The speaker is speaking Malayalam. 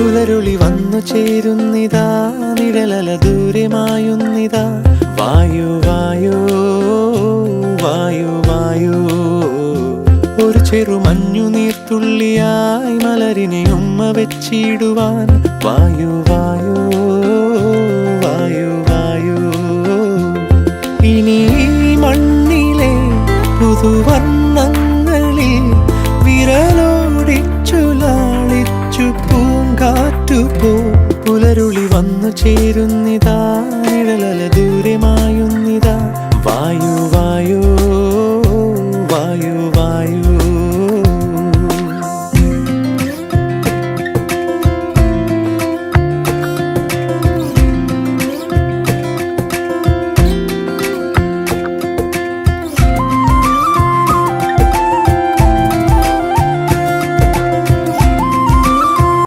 പുലരുളി വന്നു ചേരുന്നിതാ, നിഴലല ദൂരെ മായുന്നിതാ. വായു വായു വായു വായു, ഒരു ചെറു മഞ്ഞു നീർത്തുള്ളിയായി മലരിനെ ഉമ്മ വെച്ചിടുവാൻ. വായു വായു വായു വായു, ഇനി മണ്ണിലെ പുതുവർണ്ണങ്ങളിൽ വിരലോടിച്ചു ലാളിച്ചു പൂങ്കാറ്റുപോ. പുലരുളി വന്നു ചേരുന്നിതാ,